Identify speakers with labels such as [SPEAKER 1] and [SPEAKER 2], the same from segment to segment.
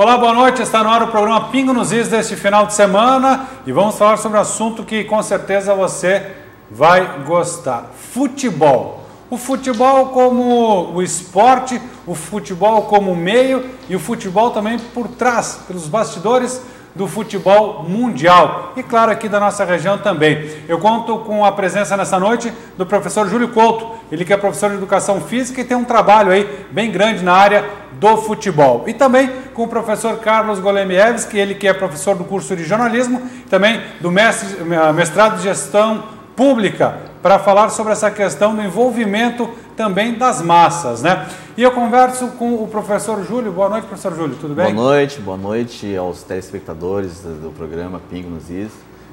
[SPEAKER 1] Olá, boa noite. Está no ar o programa Pingo nos Is deste final de semana e vamos falar sobre um assunto que com certeza você vai gostar. Futebol. O futebol como o esporte, o futebol como meio e o futebol também por trás, pelos bastidores do futebol mundial e claro aqui da nossa região também. Eu conto com a presença nessa noite do professor Júlio Couto, ele que é professor de Educação Física e tem um trabalho aí bem grande na área do futebol. E também com o professor Carlos Golemiewski, ele que é professor do curso de jornalismo, também do mestrado de gestão pública, para falar sobre essa questão do envolvimento também das massas, né? E eu converso com o professor Júlio. Boa noite, professor Júlio, tudo bem?
[SPEAKER 2] Boa noite aos telespectadores do programa Pingo nos Is.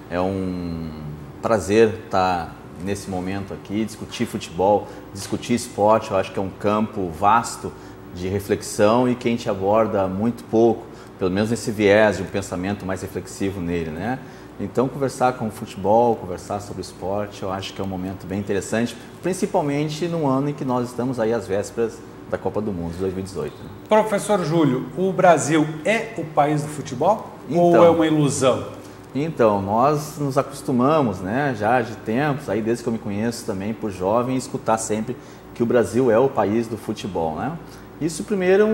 [SPEAKER 2] É um prazer estar nesse momento aqui, discutir futebol, discutir esporte. Eu acho que é um campo vasto de reflexão e que a gente aborda muito pouco, pelo menos nesse viés de um pensamento mais reflexivo nele, né? Então, conversar com o futebol, conversar sobre o esporte, eu acho que é um momento bem interessante, principalmente no ano em que nós estamos aí às vésperas da Copa do Mundo de 2018.
[SPEAKER 1] Professor Júlio, o Brasil é o país do futebol ou é uma ilusão?
[SPEAKER 2] Então, nós nos acostumamos, né, já de tempos, aí desde que eu me conheço também por jovem, escutar sempre que o Brasil é o país do futebol, né? Isso primeiro,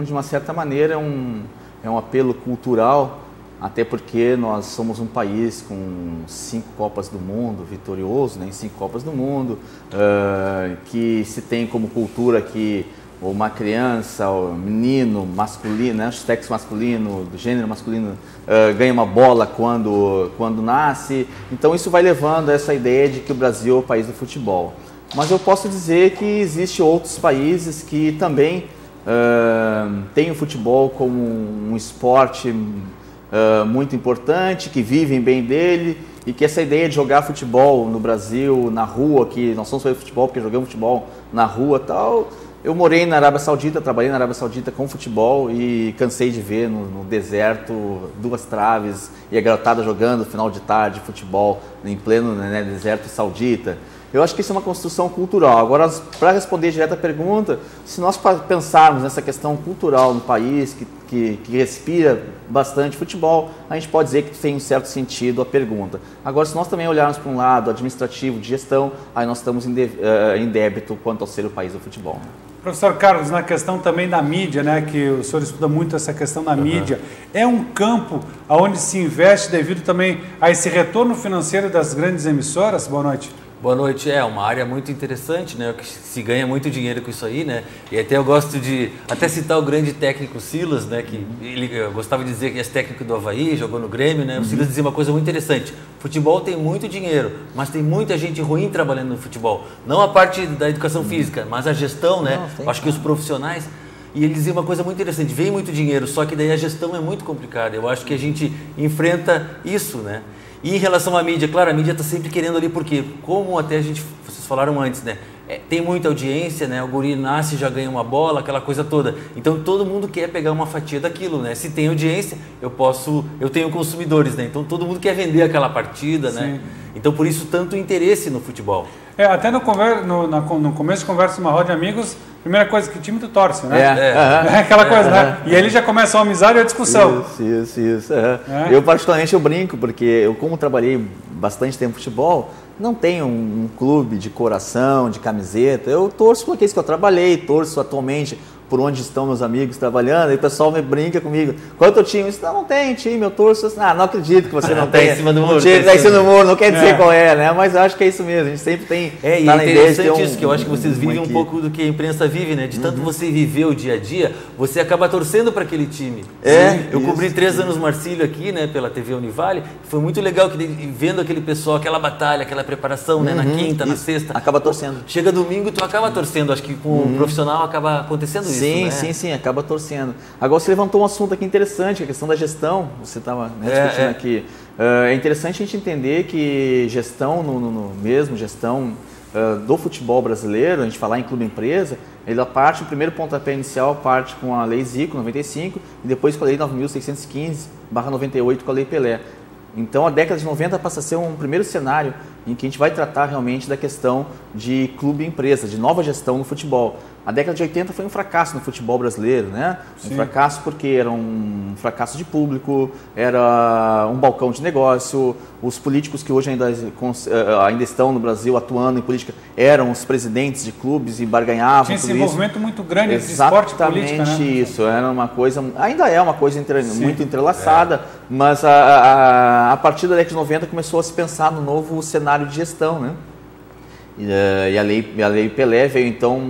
[SPEAKER 2] de uma certa maneira, é um apelo cultural, até porque nós somos um país com 5 Copas do Mundo, vitorioso, né, em 5 Copas do Mundo, que se tem como cultura que uma criança, o menino masculino, né, o sexo masculino, do gênero masculino, ganha uma bola quando nasce. Então isso vai levando a essa ideia de que o Brasil é o país do futebol. Mas eu posso dizer que existem outros países que também têm o futebol como um esporte muito importante, que vivem bem dele e que essa ideia de jogar futebol no Brasil, na rua, que nós somos de futebol porque jogamos futebol na rua e tal. Eu morei na Arábia Saudita, trabalhei na Arábia Saudita com futebol e cansei de ver no deserto 2 traves e a garotada jogando final de tarde futebol em pleno, né, deserto saudita. Eu acho que isso é uma construção cultural. Agora, para responder direto à pergunta, se nós pensarmos nessa questão cultural no país, que respira bastante futebol, a gente pode dizer que tem um certo sentido a pergunta. Agora, se nós também olharmos para um lado administrativo, de gestão, aí nós estamos em débito quanto ao ser o país do futebol.
[SPEAKER 1] Professor Carlos, na questão também da mídia, né, que o senhor estuda muito essa questão da mídia, é um campo onde se investe devido também a esse retorno financeiro das grandes emissoras? Boa noite.
[SPEAKER 3] Boa noite, é uma área muito interessante, né, que se ganha muito dinheiro com isso aí, né, e até eu gosto de até citar o grande técnico Silas, né, que ele gostava de dizer que é técnico do Avaí, jogou no Grêmio, né, o Silas dizia uma coisa muito interessante: futebol tem muito dinheiro, mas tem muita gente ruim trabalhando no futebol, não a parte da educação física, mas a gestão, né, acho que os profissionais. E ele dizia uma coisa muito interessante: vem muito dinheiro, só que daí a gestão é muito complicada. Eu acho que a gente enfrenta isso, né? E em relação à mídia, claro, a mídia está sempre querendo ali, porque como até vocês falaram antes, né? Tem muita audiência, né? O guri nasce, já ganha uma bola, aquela coisa toda. Então todo mundo quer pegar uma fatia daquilo, né? Se tem audiência, eu tenho consumidores, né? Então todo mundo quer vender aquela partida, né? Então por isso tanto interesse no futebol.
[SPEAKER 1] Até no começo de conversa, uma roda de amigos, primeira coisa, que time tu torce, né? Aquela coisa, né? E ali já começa a amizade e a discussão.
[SPEAKER 2] Isso. Eu particularmente eu brinco, porque eu, como trabalhei bastante tempo no futebol, não tenho um clube de coração, de camiseta. Eu torço por aqueles que eu trabalhei, torço atualmente por onde estão meus amigos trabalhando, e o pessoal me brinca comigo: qual é o teu time? Eu disse: não tem time, eu torço. Não acredito que você não tem.
[SPEAKER 3] Em cima do muro.
[SPEAKER 2] Tá em cima do muro, não quer dizer qual é, né? Mas eu acho que é isso mesmo, a gente sempre tem.
[SPEAKER 3] E é interessante isso, que eu acho que vocês vivem um pouco do que a imprensa vive, né? De tanto você viver o dia a dia, você acaba torcendo para aquele time. Eu cobri 3 anos Marcílio aqui, né, pela TV Univale, foi muito legal vendo aquele pessoal, aquela batalha, aquela preparação, né, na quinta, na sexta.
[SPEAKER 2] Acaba torcendo.
[SPEAKER 3] Chega domingo e tu acaba torcendo, acho que com o profissional acaba acontecendo isso.
[SPEAKER 2] Sim, acaba torcendo. Agora você levantou um assunto aqui interessante, a questão da gestão, você estava discutindo aqui. É interessante a gente entender que gestão, gestão do futebol brasileiro, a gente falar em clube empresa, ele parte, o primeiro pontapé inicial parte com a Lei Zico, 95, e depois com a Lei 9.615/98, com a Lei Pelé. Então a década de 90 passa a ser um primeiro cenário em que a gente vai tratar realmente da questão de clube-empresa, de nova gestão no futebol. A década de 80 foi um fracasso no futebol brasileiro, né? Um fracasso porque era um fracasso de público, era um balcão de negócio, os políticos que hoje ainda estão no Brasil atuando em política eram os presidentes de clubes e barganhavam.
[SPEAKER 1] Tinha
[SPEAKER 2] tudo
[SPEAKER 1] esse envolvimento
[SPEAKER 2] isso.
[SPEAKER 1] muito grande entre esporte e política, né?
[SPEAKER 2] Exatamente isso, era uma coisa, ainda é uma coisa muito entrelaçada, mas a partir da década de 90 começou a se pensar no novo cenário de gestão, né? E a lei Pelé veio, então,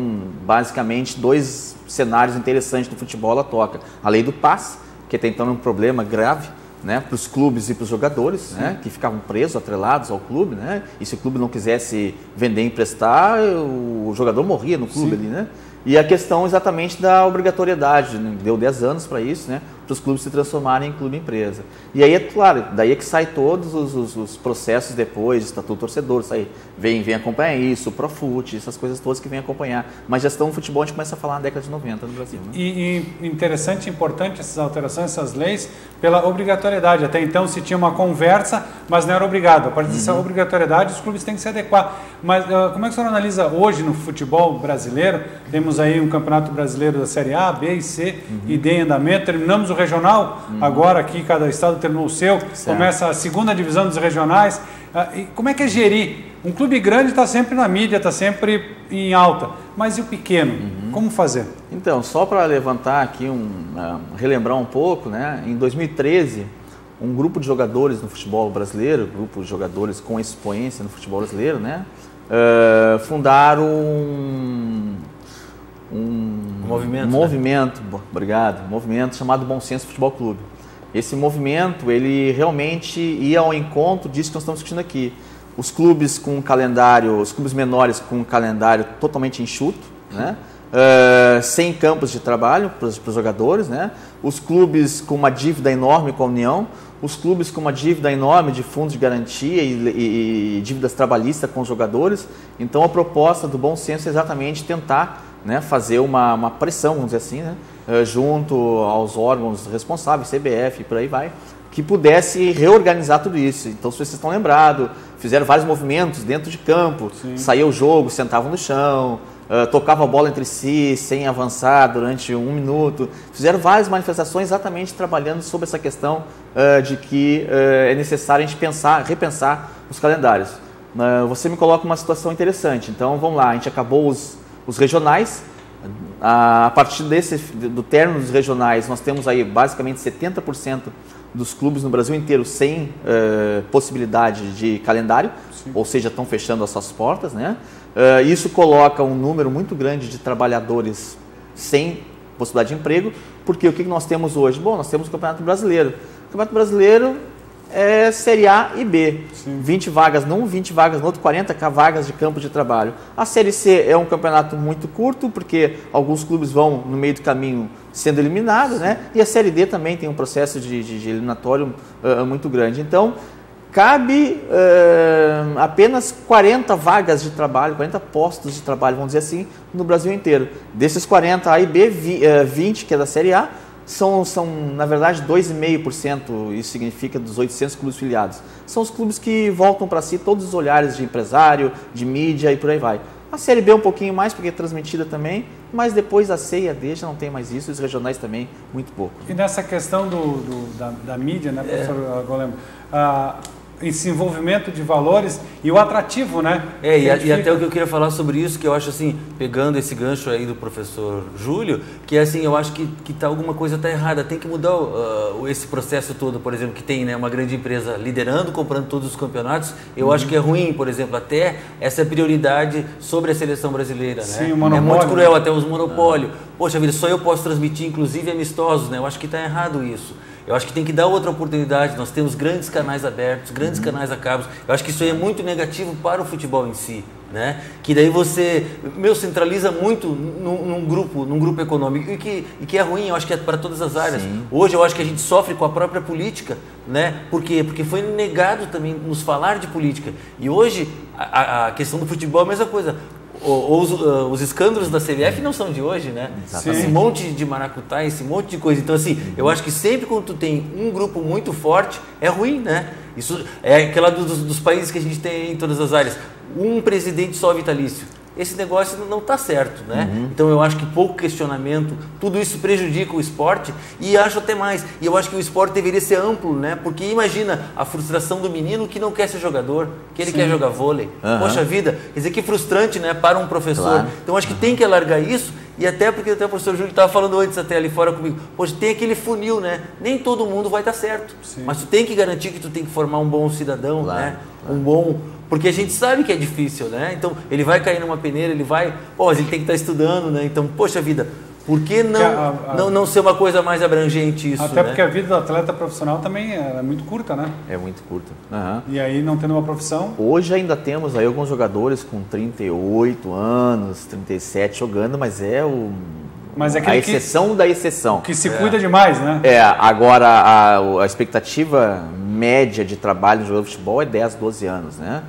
[SPEAKER 2] basicamente, 2 cenários interessantes do futebol, ela toca. A lei do passe, que até então é um problema grave, né, para os clubes e para os jogadores, né, que ficavam presos, atrelados ao clube, né, e se o clube não quisesse vender e emprestar, o jogador morria no clube ali, né. E a questão exatamente da obrigatoriedade, né, deu 10 anos para isso, né, para os clubes se transformarem em clube-empresa. E aí, é claro, daí é que sai todos os processos depois, de estatuto torcedor, vem acompanhar isso, o Profut, essas coisas todas que vêm acompanhar. Mas gestão do futebol a gente começa a falar na década de 90 no Brasil. Né?
[SPEAKER 1] E interessante, importante essas alterações, essas leis, pela obrigatoriedade. Até então se tinha uma conversa, mas não era obrigado. A partir dessa obrigatoriedade, os clubes têm que se adequar. Mas como é que o senhor analisa hoje no futebol brasileiro? Temos aí um campeonato brasileiro da Série A, B e C, e D em andamento. Terminamos o regional, agora aqui cada estado terminou o seu, começa a segunda divisão dos regionais. E como é que é gerir? Um clube grande está sempre na mídia, está sempre em alta, mas e o pequeno? Como fazer?
[SPEAKER 2] Então, só para levantar aqui, relembrar um pouco, né? Em 2013, um grupo de jogadores no futebol brasileiro, grupo de jogadores com expoência no futebol brasileiro, né? Fundaram um movimento, né? Obrigado, um movimento chamado Bom Senso Futebol Clube. Esse movimento, ele realmente ia ao encontro disso que nós estamos discutindo aqui. Os clubes com calendário, os clubes menores com um calendário totalmente enxuto, né? Sem campos de trabalho para os jogadores, né? Os clubes com uma dívida enorme com a União, os clubes com uma dívida enorme de fundos de garantia e dívidas trabalhistas com os jogadores. Então, a proposta do Bom Senso é exatamente tentar, né, fazer uma pressão, vamos dizer assim, né, junto aos órgãos responsáveis, CBF e por aí vai, que pudesse reorganizar tudo isso. Então, se vocês estão lembrados, fizeram vários movimentos dentro de campo, saía o jogo, sentavam no chão, tocava a bola entre si, sem avançar durante 1 minuto. Fizeram várias manifestações exatamente trabalhando sobre essa questão de que é necessário a gente repensar os calendários. Você me coloca uma situação interessante. Então, vamos lá, a gente acabou os regionais. A partir do término dos regionais, nós temos aí basicamente 70% dos clubes no Brasil inteiro sem possibilidade de calendário, ou seja, estão fechando as suas portas, né? Isso coloca um número muito grande de trabalhadores sem possibilidade de emprego, porque o que nós temos hoje? Bom, nós temos o Campeonato Brasileiro. O Campeonato Brasileiro é Série A e B. 20 vagas num, 20 vagas no outro, 40 vagas de campo de trabalho. A Série C é um campeonato muito curto, porque alguns clubes vão no meio do caminho sendo eliminados, né? E a Série D também tem um processo de eliminatório muito grande. Então, cabe apenas 40 vagas de trabalho, 40 postos de trabalho, vamos dizer assim, no Brasil inteiro. Desses 40 A e B, 20, que é da Série A, são na verdade, 2,5%, isso significa dos 800 clubes filiados. São os clubes que voltam para si todos os olhares de empresário, de mídia e por aí vai. A Série B um pouquinho mais, porque é transmitida também, mas depois a C e a D já não tem mais isso, os regionais também, muito pouco.
[SPEAKER 1] E nessa questão da mídia, né, professor Golemo, esse envolvimento de valores e o atrativo, né?
[SPEAKER 3] E até o que eu queria falar sobre isso, que eu acho assim, pegando esse gancho aí do professor Júlio, que é assim, eu acho que alguma coisa está errada, tem que mudar esse processo todo, por exemplo, que tem, né, uma grande empresa liderando, comprando todos os campeonatos, eu acho que é ruim, por exemplo, até essa prioridade sobre a seleção brasileira, né?
[SPEAKER 1] Sim, o monopólio,
[SPEAKER 3] é muito cruel, até os monopólios. Poxa vida, só eu posso transmitir, inclusive amistosos, né? Eu acho que está errado isso. Eu acho que tem que dar outra oportunidade. Nós temos grandes canais abertos, grandes canais a cabos. Eu acho que isso aí é muito negativo para o futebol em si, né? Que daí você centraliza muito num grupo econômico e que é ruim. Eu acho que é para todas as áreas. Sim. Hoje eu acho que a gente sofre com a própria política, né? Por quê? Porque foi negado também nos falar de política. E hoje a questão do futebol é a mesma coisa. Os escândalos da CBF não são de hoje, né? Esse monte de maracutá, esse monte de coisa. Então, assim, eu acho que sempre quando tu tem um grupo muito forte, é ruim, né? Isso é aquela dos países que a gente tem em todas as áreas. Um presidente só vitalício. esse negócio não está certo, né? Então eu acho que pouco questionamento, tudo isso prejudica o esporte e acho até mais. E eu acho que o esporte deveria ser amplo, né? Porque imagina a frustração do menino que não quer ser jogador, que ele quer jogar vôlei. Poxa vida, quer dizer que frustrante, né? Para um professor. Claro. Então acho que tem que alargar isso. E até porque até o professor Júlio estava falando antes até ali fora comigo, poxa, tem aquele funil, né? Nem todo mundo vai dar certo. Sim. Mas tu tem que garantir que tu tem que formar um bom cidadão, claro, né? Claro. Um bom... Porque a gente sabe que é difícil, né? Então, ele vai cair numa peneira, ele vai... Pô, mas ele tem que estar estudando, né? Então, poxa vida, por que não ser uma coisa mais abrangente isso,
[SPEAKER 1] até
[SPEAKER 3] né?
[SPEAKER 1] porque a vida do atleta profissional também é muito curta, né?
[SPEAKER 2] É muito curta.
[SPEAKER 1] E aí, não tendo uma profissão...
[SPEAKER 2] Hoje ainda temos aí alguns jogadores com 38 anos, 37 jogando, mas é a exceção da exceção.
[SPEAKER 1] Que se cuida demais, né?
[SPEAKER 2] Agora a expectativa média de trabalho no jogador de futebol é 10, 12 anos, né?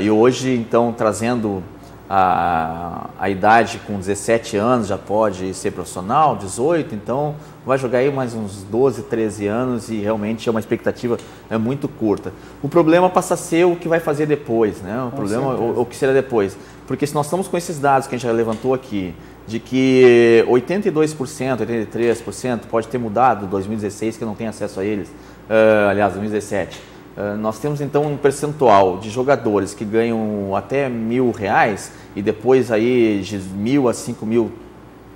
[SPEAKER 2] E hoje, então, trazendo a idade com 17 anos já pode ser profissional, 18, então vai jogar aí mais uns 12, 13 anos e realmente é uma expectativa muito curta. O problema passa a ser o que vai fazer depois, né? O que será depois. Porque se nós estamos com esses dados que a gente já levantou aqui, de que 82%, 83% pode ter mudado em 2016, que eu não tenho acesso a eles, aliás, 2017. Nós temos então um percentual de jogadores que ganham até R$1.000 e depois aí de 1.000 a 5.000,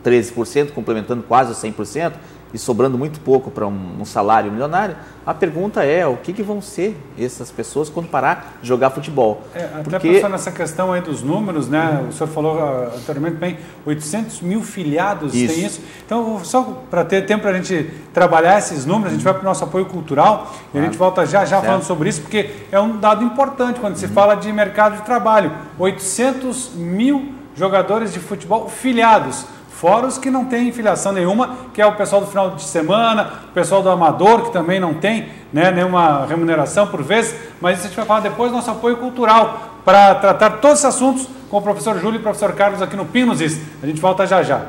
[SPEAKER 2] 13%, complementando quase 100% e sobrando muito pouco para um salário milionário. A pergunta é, o que vão ser essas pessoas quando parar de jogar futebol?
[SPEAKER 1] Até pensando nessa questão aí dos números, né? O senhor falou anteriormente bem, 800 mil filiados tem isso. Então, só para ter tempo para a gente trabalhar esses números, a gente vai para o nosso apoio cultural e a gente volta já falando sobre isso, porque é um dado importante quando se fala de mercado de trabalho. 800 mil jogadores de futebol filiados. Fora os que não têm filiação nenhuma, que é o pessoal do final de semana, o pessoal do amador, que também não tem, né, nenhuma remuneração por vezes, mas isso a gente vai falar depois do nosso apoio cultural, para tratar todos esses assuntos com o professor Júlio e o professor Carlos aqui no Ping Nos Is. A gente volta já já.